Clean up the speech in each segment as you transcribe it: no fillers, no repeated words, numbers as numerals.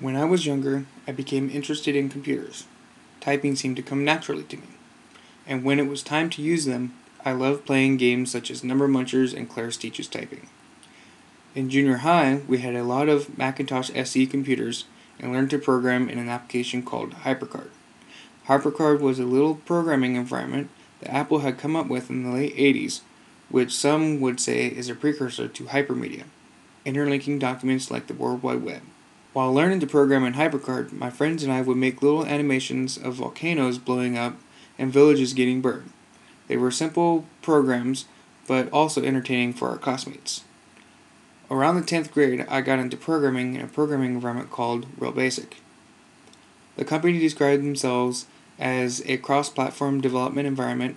When I was younger, I became interested in computers. Typing seemed to come naturally to me, and when it was time to use them, I loved playing games such as Number Munchers and Claire's Teaches Typing. In junior high, we had a lot of Macintosh SE computers and learned to program in an application called HyperCard. HyperCard was a little programming environment that Apple had come up with in the late 80s, which some would say is a precursor to hypermedia, interlinking documents like the World Wide Web. While learning to program in HyperCard, my friends and I would make little animations of volcanoes blowing up and villages getting burned. They were simple programs, but also entertaining for our classmates. Around the 10th grade, I got into programming in a programming environment called Real Basic. The company described themselves as a cross-platform development environment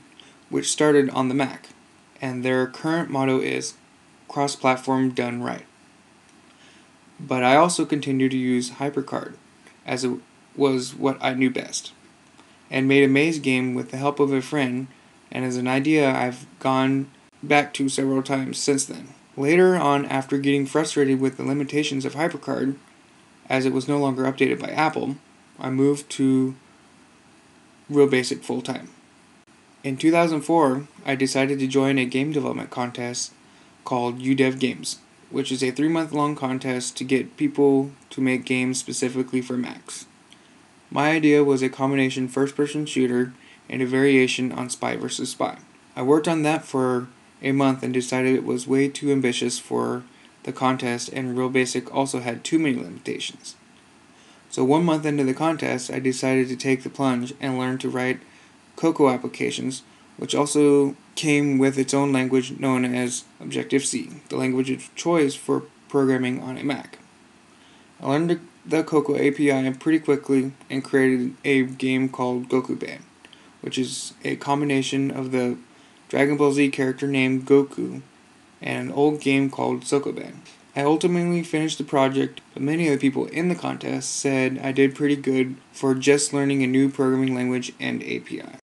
which started on the Mac, and their current motto is cross-platform done right. But I also continued to use HyperCard, as it was what I knew best, and made a maze game with the help of a friend, and as an idea I've gone back to several times since then. Later on, after getting frustrated with the limitations of HyperCard, as it was no longer updated by Apple, I moved to Real Basic full-time. In 2004, I decided to join a game development contest called UDev Games, which is a 3-month-long contest to get people to make games specifically for Macs. My idea was a combination first-person shooter and a variation on Spy vs. Spy. I worked on that for a month and decided it was way too ambitious for the contest, and Real Basic also had too many limitations. So 1 month into the contest, I decided to take the plunge and learn to write Cocoa applications, which also came with its own language known as Objective-C, the language of choice for programming on a Mac. I learned the Cocoa API pretty quickly and created a game called Goku Band, which is a combination of the Dragon Ball Z character named Goku and an old game called Sokoban. I ultimately finished the project, but many of the people in the contest said I did pretty good for just learning a new programming language and API.